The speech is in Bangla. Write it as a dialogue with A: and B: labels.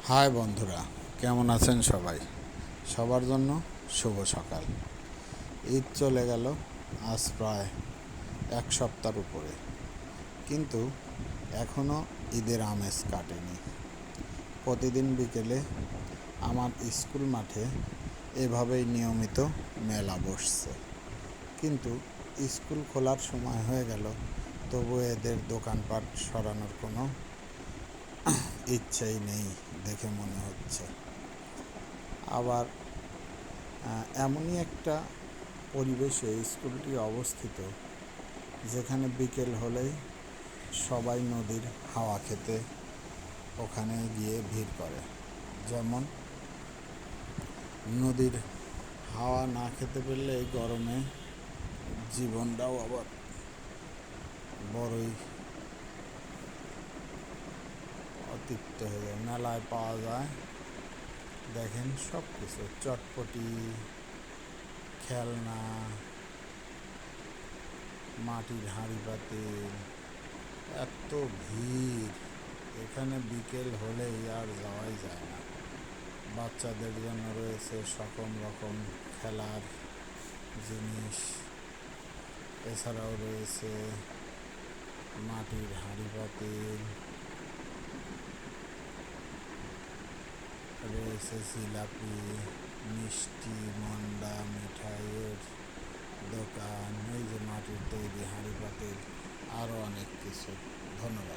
A: হাই বন্ধুরা, কেমন আছেন সবাই? সবার জন্য শুভ সকাল। ঈদ চলে গেল আজ প্রায় এক সপ্তাহের উপরে, কিন্তু এখনও ঈদের আমেজ কাটেনি। প্রতিদিন বিকেলে আমার স্কুল মাঠে এভাবেই নিয়মিত মেলা বসছে, কিন্তু স্কুল খোলার সময় হয়ে গেল, তবু এদের দোকানপাট সরানোর কোনো ইচ্ছেই নেই দেখে মনে হচ্ছে। আবার এমনই একটা পরিবেশে স্কুলটি অবস্থিত, যেখানে বিকেল হলেই সবাই নদীর হাওয়া খেতে ওখানে গিয়ে ভিড় করে। যেমন নদীর হাওয়া না খেতে পারলে এই গরমে জীবনটাও আবার বড়ই অতিরিক্ত হয়ে যায়। মেলায় পাওয়া যায়, দেখেন, সব কিছু, চটপটি, খেলনা, মাটির হাঁড়ি পাতিল, এত ভিড় এখানে বিকেল হলেই আর যাওয়াই যায় না। বাচ্চাদের জন্য রয়েছে সকল রকম খেলার জিনিস, এছাড়াও রয়েছে মাটির হাঁড়ি পাতিল, রয়েছে জিলাপি, মিষ্টি, মন্ডা, মিঠাইয়ের দোকান, এই যে মাটির তৈরি হাঁড়ি পাতিল, আরও অনেক কিছু। ধন্যবাদ।